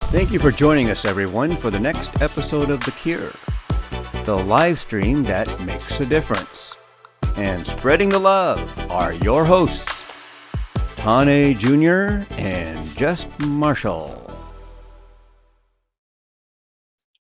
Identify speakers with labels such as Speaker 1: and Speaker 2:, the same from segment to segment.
Speaker 1: Thank you for joining us, everyone, for the next episode of The Cure, the live stream that makes a difference. And spreading the love are your hosts, Tane Jr. and Just Marshall.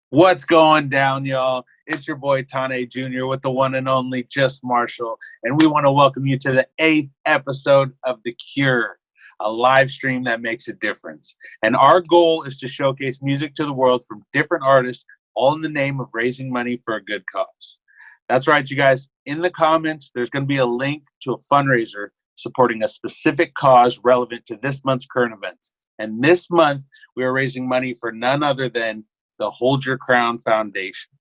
Speaker 2: What's going down, y'all? It's your boy Tane Jr. with the one and only Just Marshall, and we want to welcome you to the 8th episode of The Cure, a live stream that makes a difference. And our goal is to showcase music to the world from different artists, all in the name of raising money for a good cause. That's right, you guys. In the comments, there's going to be a link to a fundraiser supporting a specific cause relevant to this month's current events. And this month, we are raising money for none other than the Hold Your Crown Foundation.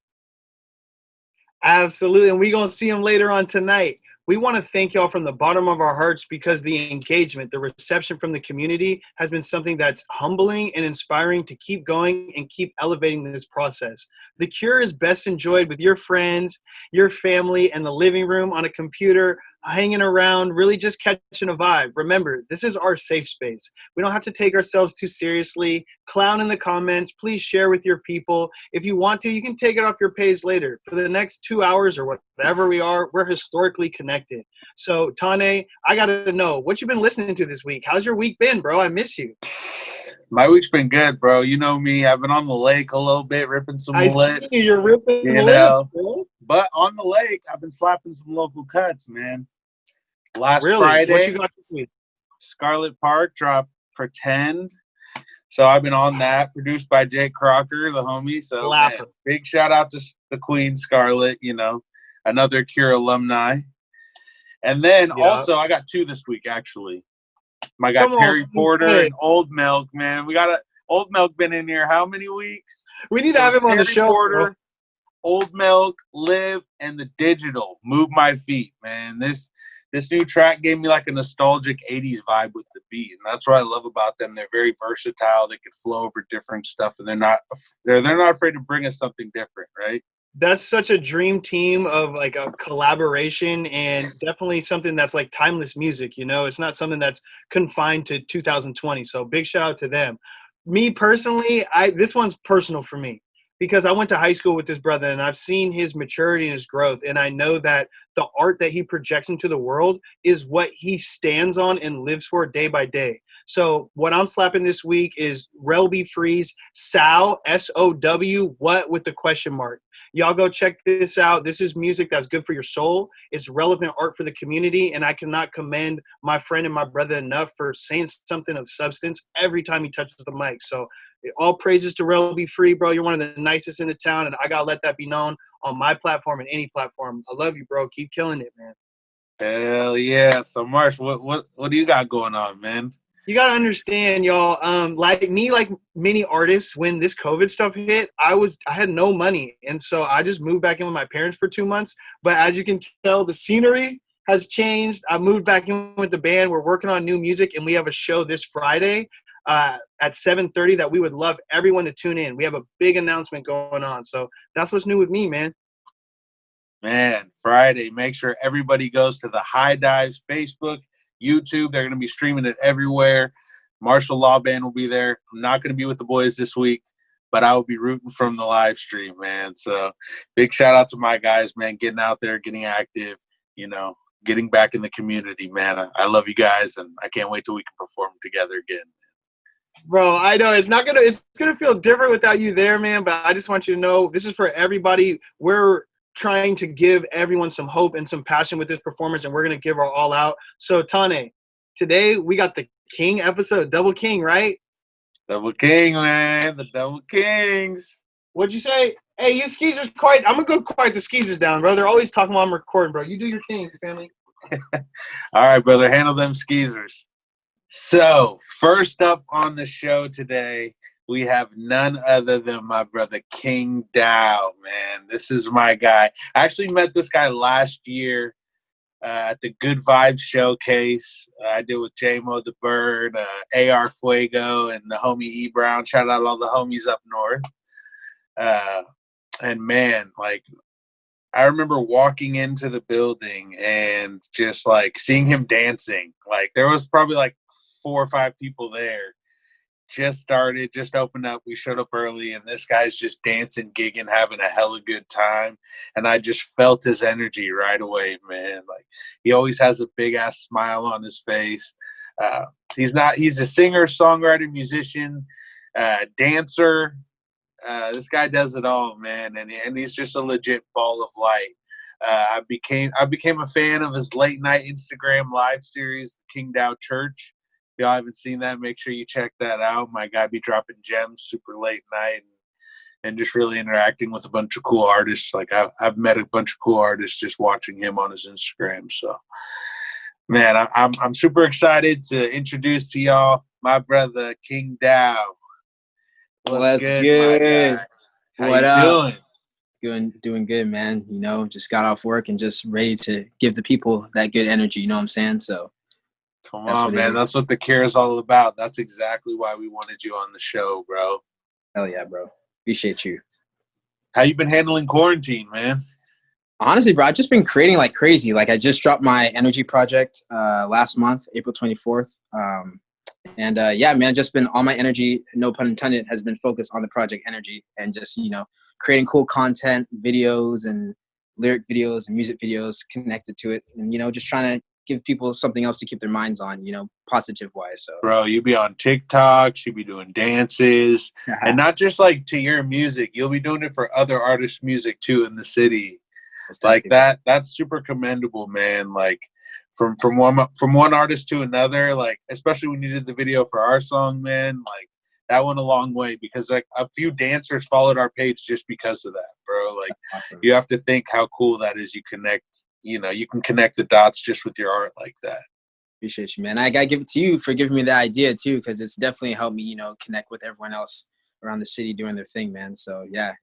Speaker 3: Absolutely. And we're going to see them later on tonight. We want to thank y'all from the bottom of our hearts because the engagement, the reception from the community has been something that's humbling and inspiring to keep going and keep elevating this process. The Cure is best enjoyed with your friends, your family, and the living room on a computer, hanging around, really just catching a vibe. Remember, this is our safe space. We don't have to take ourselves too seriously. Clown in the comments. Please share with your people. If you want to, you can take it off your page later. For the next 2 hours or whatever we are, we're historically connected. So, Tane, I got to know, what you been listening to this week? How's your week been, bro? I miss you.
Speaker 2: My week's been good, bro. You know me. I've been on the lake a little bit, ripping some lips.
Speaker 3: I see you're ripping
Speaker 2: you
Speaker 3: lips,
Speaker 2: know.
Speaker 3: bro.
Speaker 2: But on the lake, I've been slapping some local cuts, man. Last
Speaker 3: Really?
Speaker 2: Friday,
Speaker 3: What you got this week?
Speaker 2: Scarlet Park dropped Pretend. So I've been on that, produced by Jake Crocker, the homie. So man, big shout out to the Queen Scarlet, you know, another Cure alumni. And then also I got two this week, actually. I got Perry Porter and Old Milk, man. We got Old Milk been in here how many weeks?
Speaker 3: We need to have him on the show.
Speaker 2: Porter, Old Milk, Live, and The Digital. Move My Feet, man. This new track gave me like a nostalgic 80s vibe with the beat, and that's what I love about them. They're very versatile. They could flow over different stuff, and they're not afraid to bring us something different, right?
Speaker 3: That's such a dream team of like a collaboration, and definitely something that's like timeless music. You know, it's not something that's confined to 2020. So big shout out to them. Me personally, this one's personal for me, because I went to high school with this brother and I've seen his maturity and his growth. And I know that the art that he projects into the world is what he stands on and lives for day by day. So what I'm slapping this week is Rel B. Free's Sow, S-O-W, what with the question mark. Y'all go check this out. This is music that's good for your soul. It's relevant art for the community. And I cannot commend my friend and my brother enough for saying something of substance every time he touches the mic. So all praises to Rel B. Free, bro. You're one of the nicest in the town, and I got to let that be known on my platform and any platform. I love you, bro. Keep killing it, man.
Speaker 2: Hell yeah. So, Marsh, what do you got going on, man?
Speaker 3: You got to understand, y'all, like many artists, when this COVID stuff hit, I had no money. And so I just moved back in with my parents for 2 months. But as you can tell, the scenery has changed. I moved back in with the band. We're working on new music, and we have a show this Friday at 7:30 that we would love everyone to tune in. We have a big announcement going on. So that's what's new with me, man.
Speaker 2: Man, Friday. Make sure everybody goes to the High Dives Facebook, YouTube. They're going to be streaming it everywhere. Marshall Law Band will be there. I'm not going to be with the boys this week, but I will be rooting from the live stream, man. So big shout out to my guys, man, getting out there, getting active, you know, getting back in the community, man. I love you guys, and I can't wait till we can perform together again.
Speaker 3: Bro, I know it's gonna feel different without you there, man. But I just want you to know this is for everybody. We're trying to give everyone some hope and some passion with this performance, and we're gonna give our all out. So, Tane, today we got the King episode, Double King, right?
Speaker 2: Double King, man, the Double Kings.
Speaker 3: What'd you say? Hey, you skeezers, I'm gonna go quiet the skeezers down, bro. They're always talking while I'm recording, bro. You do your thing, family.
Speaker 2: All right, brother, handle them skeezers. So, first up on the show today, we have none other than my brother KingDow, man. This is my guy. I actually met this guy last year at the Good Vibes Showcase. I did with J-Mo the Bird, AR Fuego, and the homie E Brown. Shout out all the homies up north. And man, like, I remember walking into the building and just like seeing him dancing. Like, there was probably like 4 or 5 people there, just started, just opened up. We showed up early, and this guy's just dancing, gigging, having a hella good time. And I just felt his energy right away, man. Like, he always has a big ass smile on his face. He's a singer, songwriter, musician, dancer. This guy does it all, man, and he's just a legit ball of light. I became a fan of his late night Instagram live series, KingDow Church. If y'all haven't seen that, make sure you check that out. My guy be dropping gems super late night and just really interacting with a bunch of cool artists. Like I've met a bunch of cool artists just watching him on his Instagram. So, man, I'm super excited to introduce to y'all my brother KingDow. What's good, my guy? How
Speaker 4: What
Speaker 2: you
Speaker 4: up?
Speaker 2: doing?
Speaker 4: Doing good, man. You know, just got off work and just ready to give the people that good energy. You know what I'm saying? So
Speaker 2: Come
Speaker 4: that's
Speaker 2: on,
Speaker 4: what it
Speaker 2: man.
Speaker 4: is.
Speaker 2: That's what the Cure is all about. That's exactly why we wanted you on the show, bro.
Speaker 4: Hell yeah, bro. Appreciate you.
Speaker 2: How you been handling quarantine, man?
Speaker 4: Honestly, bro, I've just been creating like crazy. Like I just dropped my energy project last month, April 24th. Yeah, man, just been all my energy, no pun intended, has been focused on the project energy and just, you know, creating cool content, videos and lyric videos and music videos connected to it. And, you know, just trying to give people something else to keep their minds on, you know, positive wise. So,
Speaker 2: Bro, you be on TikToks, you be doing dances, and not just like to your music. You'll be doing it for other artists' music too in the city. Like that's super commendable, man. Like from one artist to another, like especially when you did the video for our song, man, like that went a long way because like a few dancers followed our page just because of that, bro. Like
Speaker 4: awesome.
Speaker 2: you have to think how cool that is. You can connect the dots just with your art like that.
Speaker 4: Appreciate you, man. I gotta give it to you for giving me the idea too, because it's definitely helped me, you know, connect with everyone else around the city doing their thing, man. So yeah,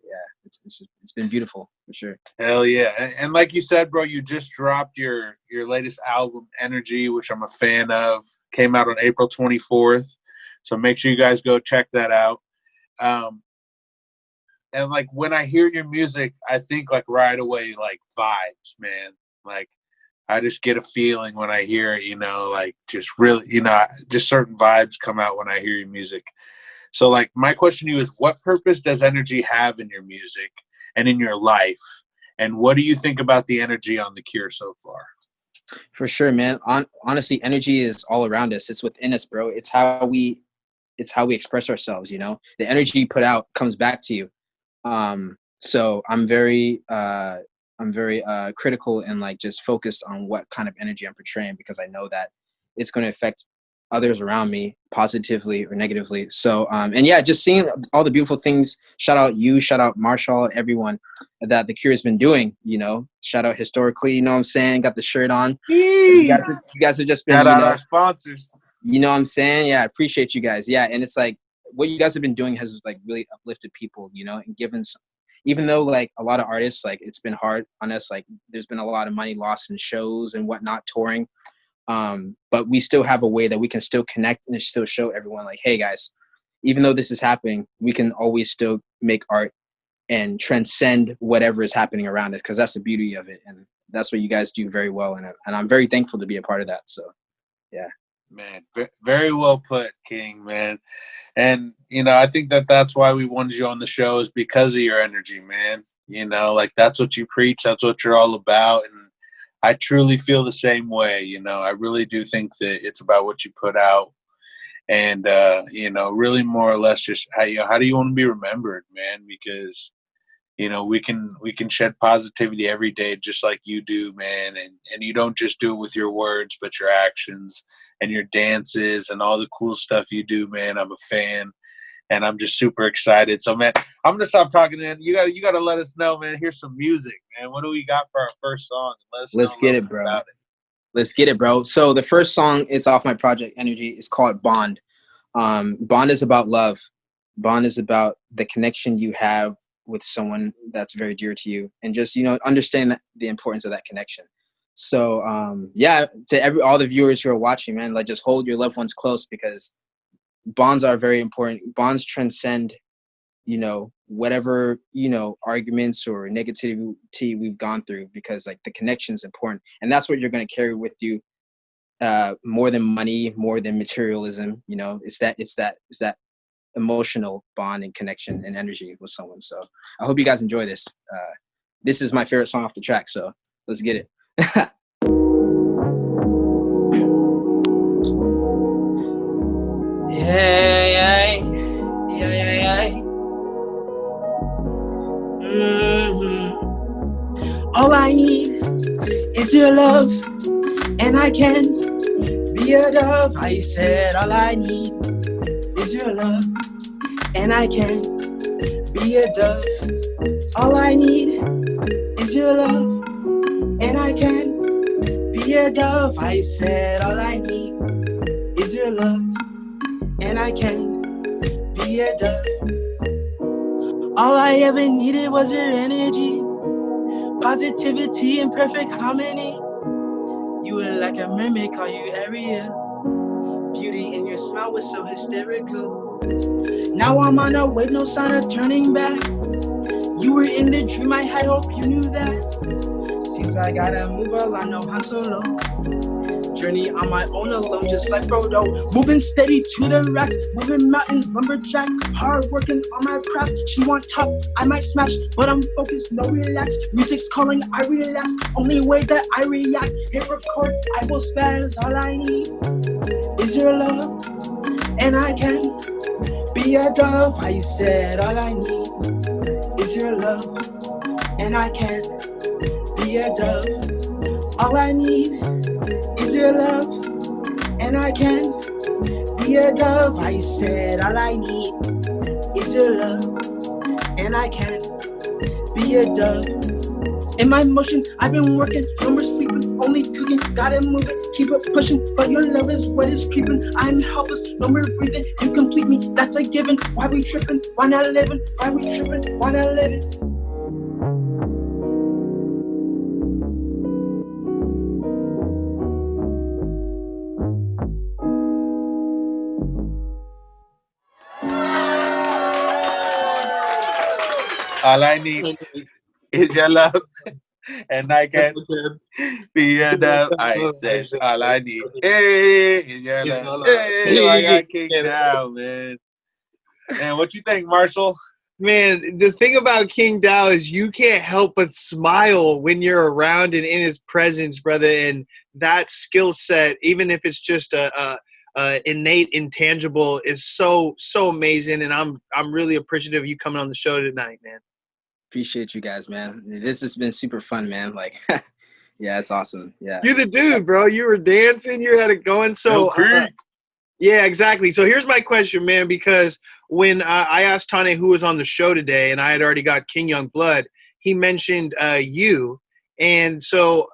Speaker 4: it's been beautiful for sure.
Speaker 2: Hell yeah. And like you said, bro, you just dropped your latest album, Energy, which I'm a fan of. Came out on April 24th. So make sure you guys go check that out. And like when I hear your music, I think like right away, like vibes, man. Like I just get a feeling when I hear it, you know, like just really, you know, just certain vibes come out when I hear your music. So like my question to you is, what purpose does energy have in your music and in your life? And what do you think about the energy on The Cure so far?
Speaker 4: For sure, man. Honestly, energy is all around us. It's within us, bro. It's how we express ourselves, you know. The energy you put out comes back to you. So I'm very critical and like just focused on what kind of energy I'm portraying because I know that it's going to affect others around me positively or negatively. So and yeah, just seeing all the beautiful things. Shout out you, shout out Marshall, everyone that The Cure has been doing, you know. Shout out historically, you know what I'm saying? Got the shirt on. You guys have just been,
Speaker 2: Shout
Speaker 4: you
Speaker 2: out
Speaker 4: know,
Speaker 2: our sponsors.
Speaker 4: you know what I'm saying? Yeah, I appreciate you guys. Yeah, and it's like what you guys have been doing has like really uplifted people, you know, and given some, even though like a lot of artists, like it's been hard on us, like there's been a lot of money lost in shows and whatnot, touring. But we still have a way that we can still connect and still show everyone like, hey guys, even though this is happening, we can always still make art and transcend whatever is happening around us because that's the beauty of it. And that's what you guys do very well. And I'm very thankful to be a part of that. So, yeah.
Speaker 2: Man, very well put, King, man. And, you know, I think that's why we wanted you on the show is because of your energy, man. You know, like that's what you preach. That's what you're all about. And I truly feel the same way. You know, I really do think that it's about what you put out. And, you know, really more or less just how do you want to be remembered, man? Because, you know, we can shed positivity every day just like you do, man. And you don't just do it with your words, but your actions and your dances and all the cool stuff you do, man. I'm a fan and I'm just super excited. So, man, I'm going to stop talking, man. You gotta let us know, man. Here's some music, man. What do we got for our first song?
Speaker 4: Let's get it, bro. Let's get it, bro. So the first song is off my project Energy. It's called Bond. Bond is about love. Bond is about the connection you have with someone that's very dear to you and just, you know, understand the importance of that connection. So yeah, to all the viewers who are watching, man, like just hold your loved ones close because bonds are very important. Bonds transcend, you know, whatever, you know, arguments or negativity we've gone through because like the connection is important and that's what you're going to carry with you more than money, more than materialism. You know, it's that emotional bond and connection and energy with someone. So I hope you guys enjoy this. This is my favorite song off the track, so let's get it. Yeah. All I need is your love, and I can be a dove. I said all I need is your love, and I can be a dove. All I need is your love, and I can be a dove. I said all I need is your love, and I can be a dove. All I ever needed was your energy, positivity, and perfect harmony. You were like a mermaid, call you Ariel. Beauty in your smile was so hysterical. Now I'm on a wave, no sign of turning back. You were in the dream, I had hope you knew that. Seems I gotta move along, no Han Solo. Journey on my own alone, just like Frodo. Moving steady to the racks, moving mountains, lumberjack. Hard working on my craft. She want top, I might smash, but I'm focused, no relax. Music's calling, I relax. Only way that I react, hit record, I will spaz. All I need is your love, and I can be a dove. I said all I need is your love, and I can be a dove. All I need is your love, and I can be a dove. I said all I need is your love, and I can be a dove. In my motion, I've been working, no more sleeping, only cooking, gotta move it, keep it pushing, but your love is what is creeping. I'm helpless, no more breathing, you complete me, that's a given. Why we tripping, why not living, why we tripping, why not living?
Speaker 2: All I need is your love, and I can be a dove. I said all I need is your love. Hey, I got KingDow, man. And what you think, Marshall?
Speaker 3: Man, the thing about KingDow is you can't help but smile when you're around and in his presence, brother. And that skill set, even if it's just a innate, intangible, is so amazing. And I'm really appreciative of you coming on the show tonight, man.
Speaker 4: Appreciate you guys, man. This has been super fun, man. Like, yeah, it's awesome. Yeah,
Speaker 3: You're the dude, bro. You were dancing. You had it going. So, yeah, exactly. So here's my question, man, because when I asked Tane who was on the show today, and I had already got King Young Blood, he mentioned you. And so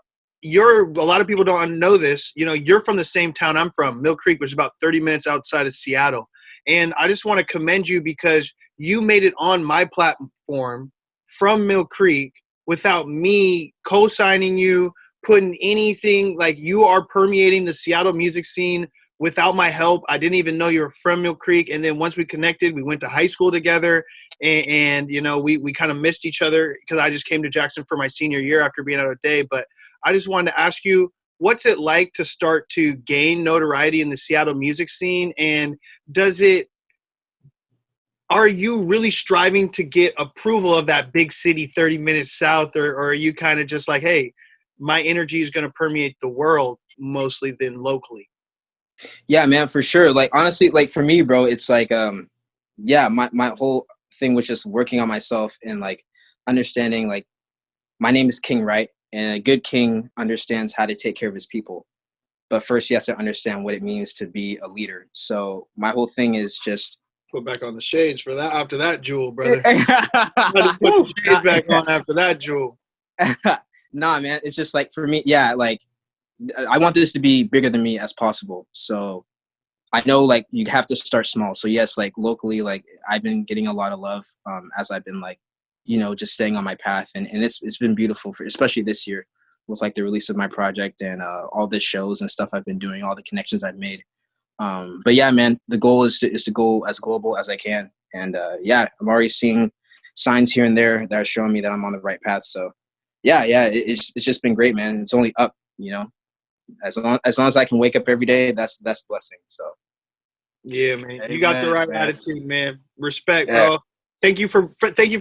Speaker 3: a lot of people don't know this, you're from the same town I'm from, Mill Creek, which is about 30 minutes outside of Seattle. And I just want to commend you because you made it on my platform from Mill Creek without me co-signing you, putting anything, like you are permeating the Seattle music scene without my help. I didn't even know you were from Mill Creek. And then once we connected, we went to high school together, and we kind of missed each other because I just came to Jackson for my senior year after being out of day. But I just wanted to ask you, what's it like to start to gain notoriety in the Seattle music scene? And are you really striving to get approval of that big city 30 minutes south, or are you kind of just like, hey, my energy is going to permeate the world mostly than locally?
Speaker 4: Yeah, man, for sure. Like, honestly, like for me, bro, it's like, my whole thing was just working on myself and like understanding, like, my name is King, right? And a good king understands how to take care of his people. But first he has to understand what it means to be a leader. So my whole thing is just
Speaker 3: put back on the shades for that after that, Jewel, brother. I just put the shades back on after that, Jewel.
Speaker 4: Nah, man, it's just like for me, yeah, like I want this to be bigger than me as possible. So I know like you have to start small. So yes, like locally, like I've been getting a lot of love as I've been like, just staying on my path, and it's been beautiful for especially this year with like the release of my project and all the shows and stuff I've been doing, all the connections I've made. But yeah, man, the goal is to go as global as I can. And I'm already seeing signs here and there that are showing me that I'm on the right path. So it's just been great, man. It's only up, as long as I can wake up every day, that's the blessing. So
Speaker 3: Yeah, man. You got the
Speaker 2: Amen,
Speaker 3: right
Speaker 2: man.
Speaker 3: attitude, man. Respect,
Speaker 2: Yeah.
Speaker 3: bro. Thank you for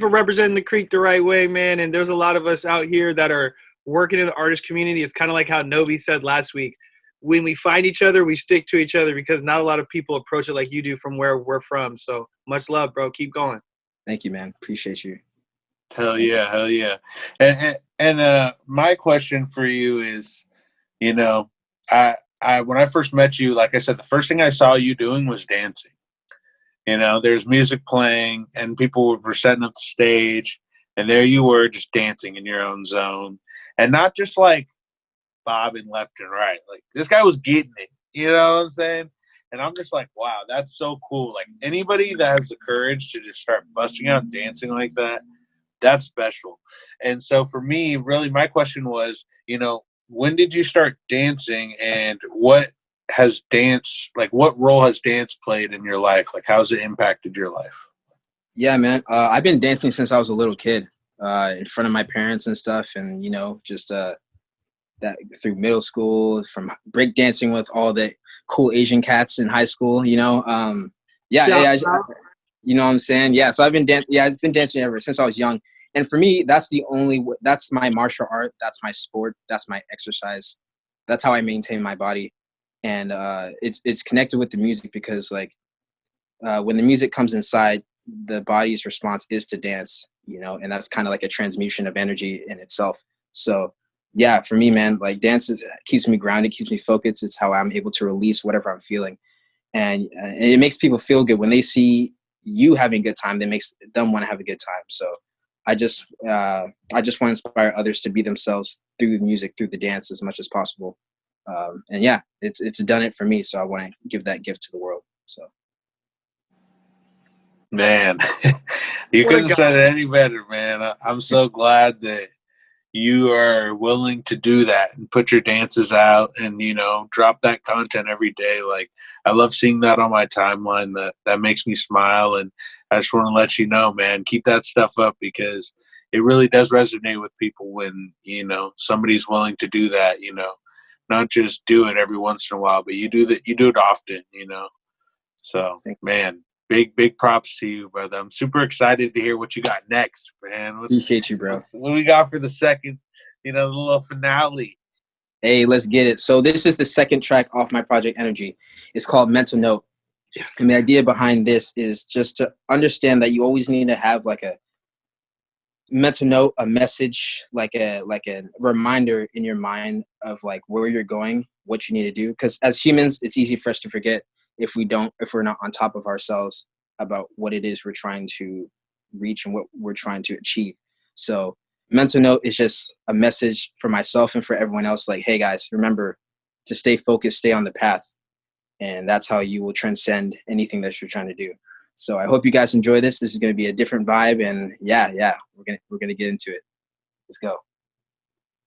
Speaker 3: representing the Creek the right way, man. And there's a lot of us out here that are working in the artist community. It's kind of like how Novi said last week. When we find each other, we stick to each other because not a lot of people approach it like you do from where we're from. So much love, bro. Keep going.
Speaker 4: Thank you, man. Appreciate you.
Speaker 2: Hell yeah. And my question for you is, you know, I when I first met you, like I said, the first thing I saw you doing was dancing. You know, there's music playing and people were setting up the stage, and there you were just dancing in your own zone, and not just like bobbing left and right. Like this guy was getting it. You know what I'm saying? And I'm just like, wow, that's so cool. Like anybody that has the courage to just start busting out dancing like that, that's special. And so for me, really, my question was, you know, when did you start dancing, and what role has dance played in your life? Like, how's it impacted your life?
Speaker 4: Yeah, man. I've been dancing since I was a little kid, in front of my parents and stuff, and just that through middle school, from break dancing with all the cool Asian cats in high school. Yeah, you know what I'm saying? Yeah, so I've been I've been dancing ever since I was young. And for me, that's my martial art. That's my sport. That's my exercise. That's how I maintain my body. And it's connected with the music because when the music comes inside, the body's response is to dance, and that's kind of like a transmutation of energy in itself. So yeah, for me, man, like dance keeps me grounded, keeps me focused. It's how I'm able to release whatever I'm feeling. And it makes people feel good when they see you having a good time. That makes them want to have a good time. So I just want to inspire others to be themselves through the music, through the dance as much as possible. And yeah, it's done it for me. So I want to give that gift to the world. So,
Speaker 2: man, you couldn't have said it any better, man. I'm so glad that you are willing to do that and put your dances out and, drop that content every day. Like, I love seeing that on my timeline. That makes me smile. And I just want to let you know, man, keep that stuff up because it really does resonate with people when, somebody's willing to do that, not just do it every once in a while, but you do it often, So, man, big props to you, brother. I'm super excited to hear what you got next, man.
Speaker 4: Appreciate you, bro.
Speaker 2: What do we got for the second, the little finale?
Speaker 4: Hey, let's get it. So this is the second track off my project Energy. It's called Mental Note. Yes. And the idea behind this is just to understand that you always need to have like a mental note, a message, like a reminder in your mind of like where you're going, what you need to do. Because as humans, it's easy for us to forget if we're not on top of ourselves about what it is we're trying to reach and what we're trying to achieve. So mental note is just a message for myself and for everyone else. Like, hey guys, remember to stay focused, stay on the path. And that's how you will transcend anything that you're trying to do. So I hope you guys enjoy this. This is going to be a different vibe. And yeah, we're going to get into it. Let's go.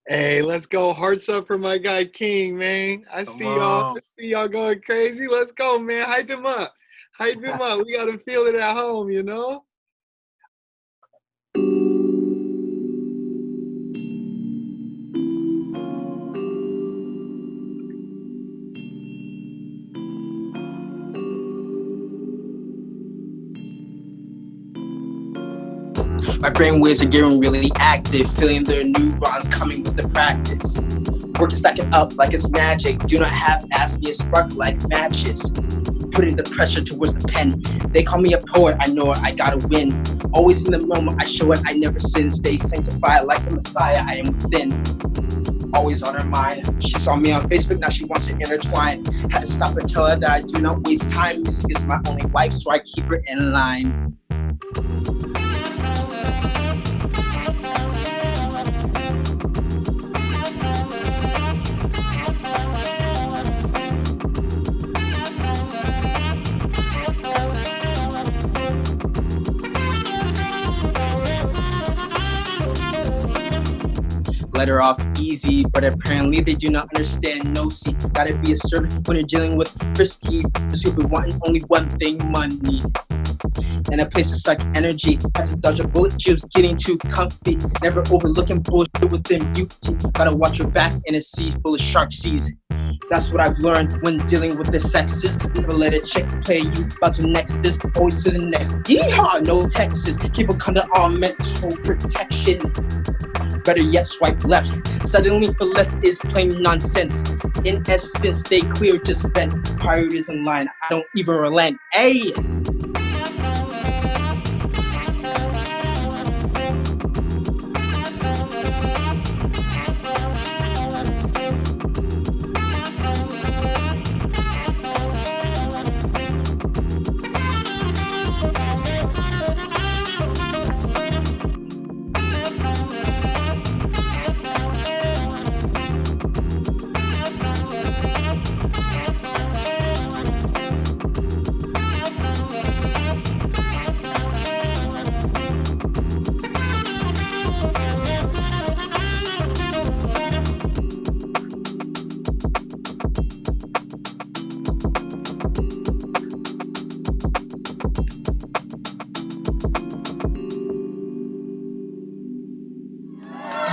Speaker 3: Hey, let's go. Hearts up for my guy King, man. I see y'all going crazy. Let's go, man. Hype him up. We got to feel it at home,
Speaker 4: My brain waves are getting really active, feeling their neurons coming with the practice. Working stacking up like it's magic. Do not half-ass me, spark like matches. Putting the pressure towards the pen. They call me a poet, I know it, I gotta win. Always in the moment, I show it, I never sin. Stay sanctified like the Messiah, I am within. Always on her mind. She saw me on Facebook, now she wants to intertwine. Had to stop and tell her that I do not waste time. Music is my only wife, so I keep her in line. Let her off easy, but apparently they do not understand. No, see, gotta be a servant when you're dealing with frisky. Super wanting only one thing, money. In a place of suck energy, had to dodge a bullet, she was getting too comfy. Never overlooking bullshit within beauty. Gotta watch your back in a sea full of shark seas. That's what I've learned when dealing with the sexes. Never let a chick play you, about to next this, always to the next. Yeehaw, no Texas. Keep a under all mental protection. Better yet, swipe left. Suddenly for less is plain nonsense. In essence, stay clear, just bent. Priorities in line, I don't even relent. Ayy!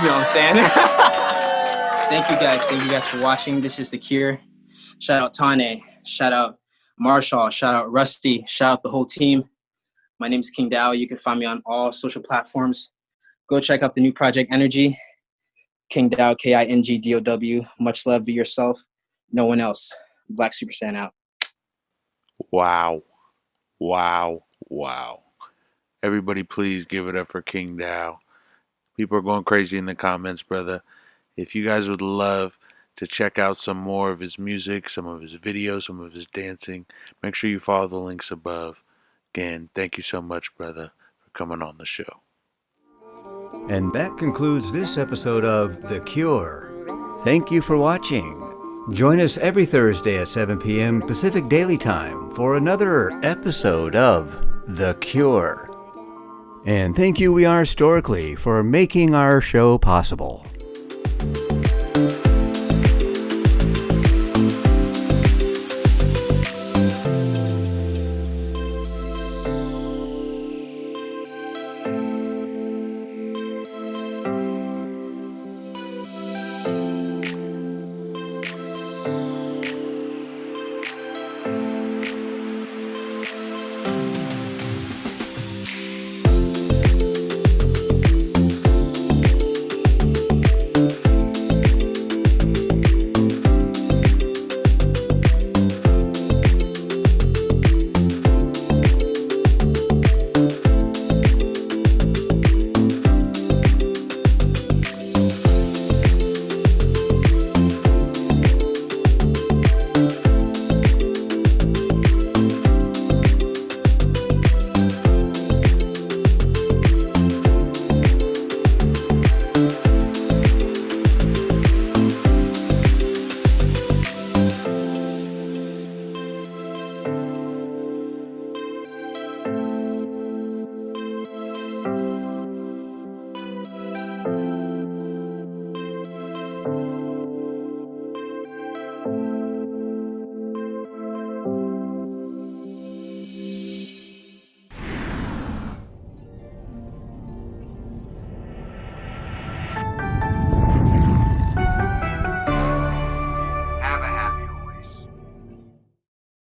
Speaker 4: You know what I'm saying? Thank you guys. Thank you guys for watching. This is The Cure. Shout out Tane. Shout out Marshall. Shout out Rusty. Shout out the whole team. My name is KingDow. You can find me on all social platforms. Go check out the new project Energy. KingDow, KingDow. Much love. Be yourself. No one else. Black Super Saiyan out.
Speaker 2: Wow. Wow. Wow. Everybody please give it up for KingDow. People are going crazy in the comments, brother. If you guys would love to check out some more of his music, some of his videos, some of his dancing, make sure you follow the links above. Again, thank you so much, brother, for coming on the show.
Speaker 1: And that concludes this episode of The Cure. Thank you for watching. Join us every Thursday at 7 p.m. Pacific Daily Time for another episode of The Cure. And thank you, We Are Historically, for making our show possible.